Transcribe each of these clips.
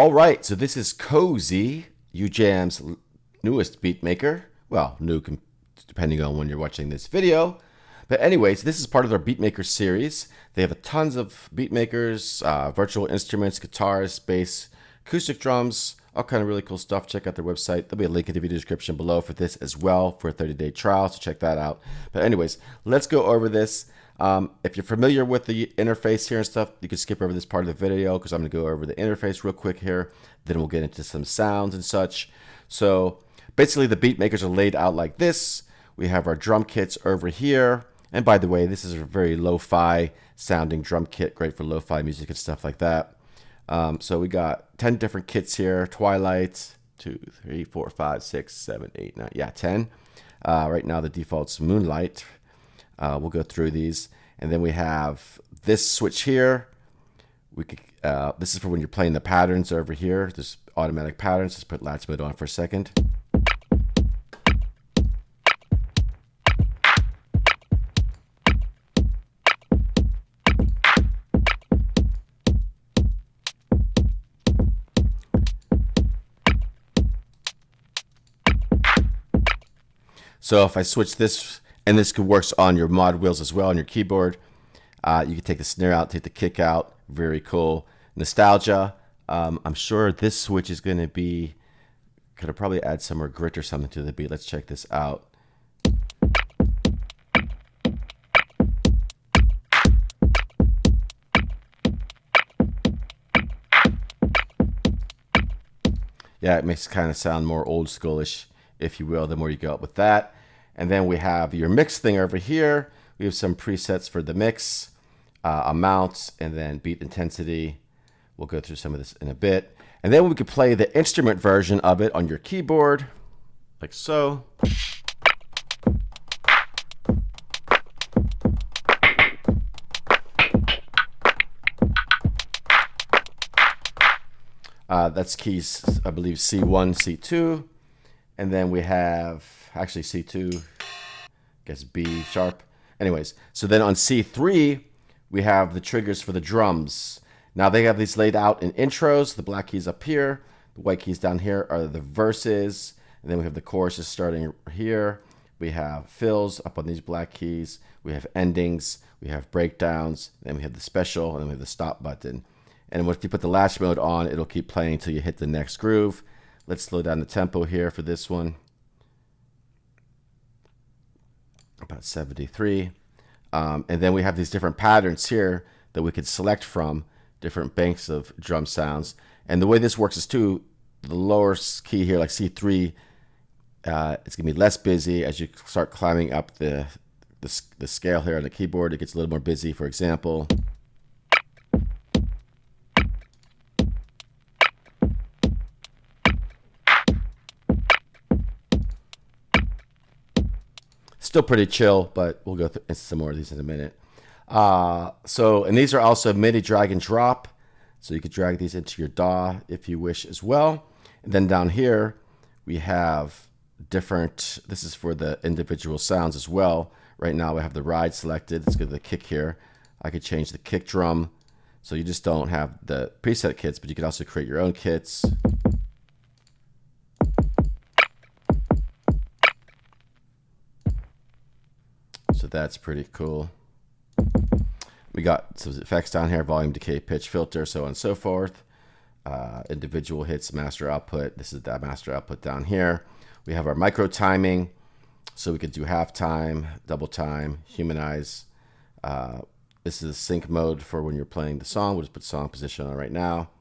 All right, so this is Cozy, UJAM's newest beatmaker. Well, new depending on when you're watching this video. But anyways, this is part of their beatmaker series. They have tons of beatmakers, virtual instruments, guitars, bass, acoustic drums, all kind of really cool stuff. Check out their website. There'll be a link in the video description below for this as well for a 30-day trial, so check that out. But anyways, let's go over this. If you're familiar with the interface here and stuff, you can skip over this part of the video because I'm going to go over the interface real quick here. Then we'll get into some sounds and such. So basically the beat makers are laid out like this. We have our drum kits over here. And by the way, this is a very lo-fi sounding drum kit, great for lo-fi music and stuff like that. So we got 10 different kits here. Twilight, 2, 3, 4, 5, 6, 7, 8, 9. Yeah, 10. Right now the default's Moonlight. We'll go through these. And then we have this switch here. We could, this is for when you're playing the patterns over here. There's automatic patterns. Let's put latch mode on for a second. So if I switch this, and this works on your mod wheels as well on your keyboard, you can take the snare out, take the kick out. Very cool. Nostalgia. I'm sure this switch is going to be, could have probably add some more grit or something to the beat. Let's check this out. Yeah, it makes it kind of sound more old schoolish, if you will, the more you go up with that. And then we have your mix thing over here. We have some presets for the mix, amounts, and then beat intensity. We'll go through some of this in a bit. And then we could play the instrument version of it on your keyboard, like so. That's keys, I believe, C1, C2. And then we have, actually C2, I guess B sharp. Anyways, so then on C3, we have the triggers for the drums. Now they have these laid out in intros. The black keys up here, the white keys down here are the verses. And then we have the choruses starting here. We have fills up on these black keys. We have endings. We have breakdowns. Then we have the special, and then we have the stop button. And if you put the latch mode on, it'll keep playing until you hit the next groove. Let's slow down the tempo here for this one. About 73. And then we have these different patterns here that we could select from, different banks of drum sounds. And the way this works is too, the lower key here, like C3, it's gonna be less busy as you start climbing up the scale here on the keyboard. It gets a little more busy, for example. Still pretty chill, but we'll go through some more of these in a minute. And these are also MIDI drag and drop. So you could drag these into your DAW if you wish as well. And then down here, we have different, this is for the individual sounds as well. Right now we have the ride selected. Let's go to the kick here. I could change the kick drum. So you just don't have the preset kits, but you can also create your own kits. So that's pretty cool. We got some effects down here, volume, decay, pitch, filter, so on and so forth. Individual hits, master output. This is that master output down here. We have our micro timing. So we could do half time, double time, humanize. This is sync mode for when you're playing the song. We'll just put song position on right now.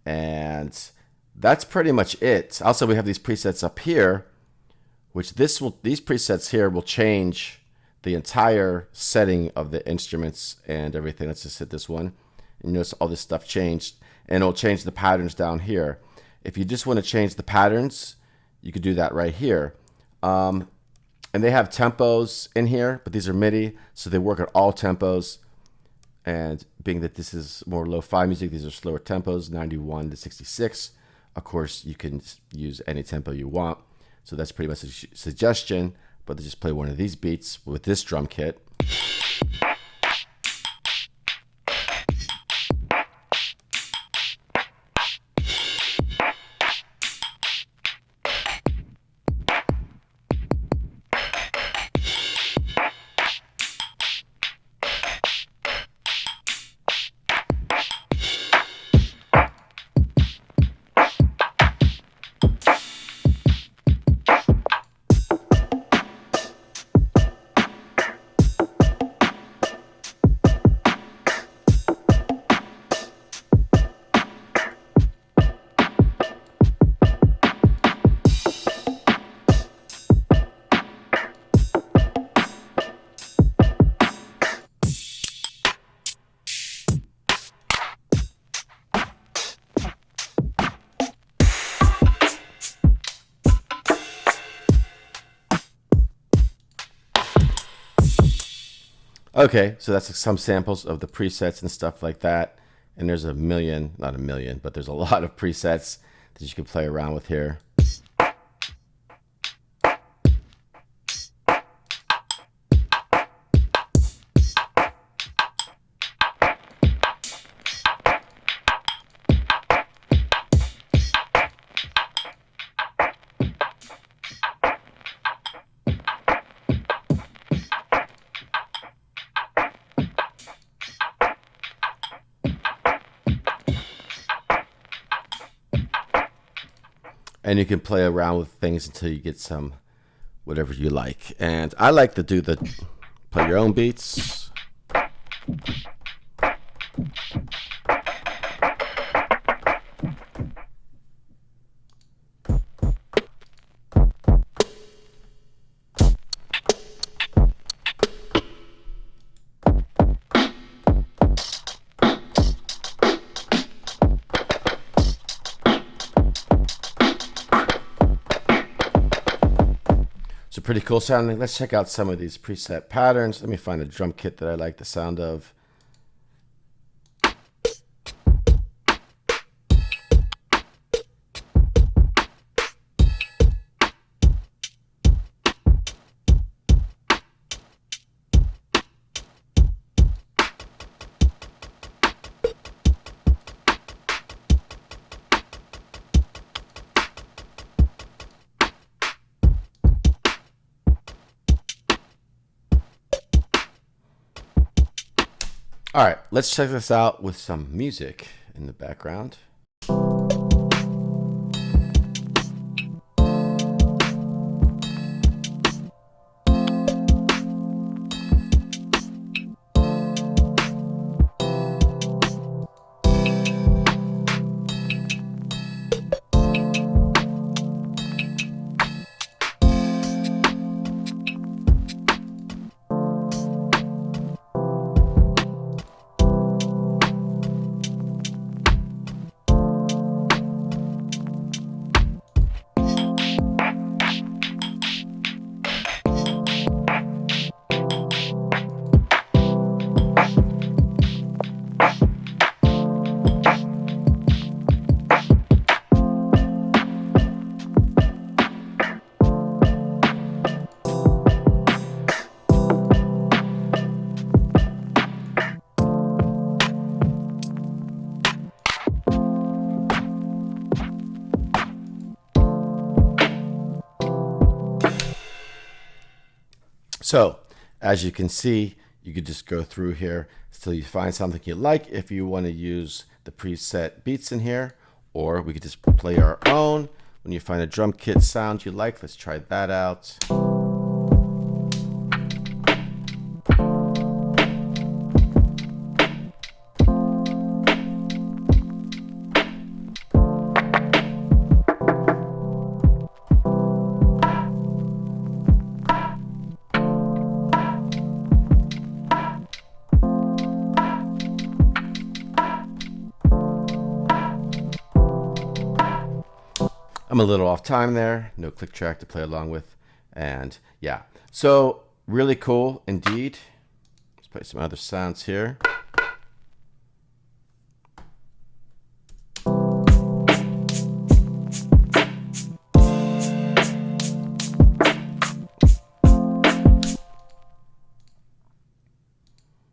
And that's pretty much it. Also, we have these presets up here, which these presets here will change the entire setting of the instruments and everything. Let's just hit this one. And you notice all this stuff changed, and it'll change the patterns down here. If you just want to change the patterns, you could do that right here. And they have tempos in here, but these are MIDI, so they work at all tempos. And being that this is more lo-fi music, these are slower tempos, 91 to 66. Of course, you can use any tempo you want. So that's pretty much a suggestion. But just play one of these beats with this drum kit. Okay, so that's some samples of the presets and stuff like that. And there's a million, not a million, but there's a lot of presets that you can play around with here. And you can play around with things until you get some whatever you like. And I like to do the play your own beats. So pretty cool sounding. Let's check out some of these preset patterns. Let me find a drum kit that I like the sound of. All right, let's check this out with some music in the background. So as you can see, you could just go through here until you find something you like. If you want to use the preset beats in here, or we could just play our own. When you find a drum kit sound you like, let's try that out. I'm a little off time there, no click track to play along with, and yeah, so really cool indeed. Let's play some other sounds here.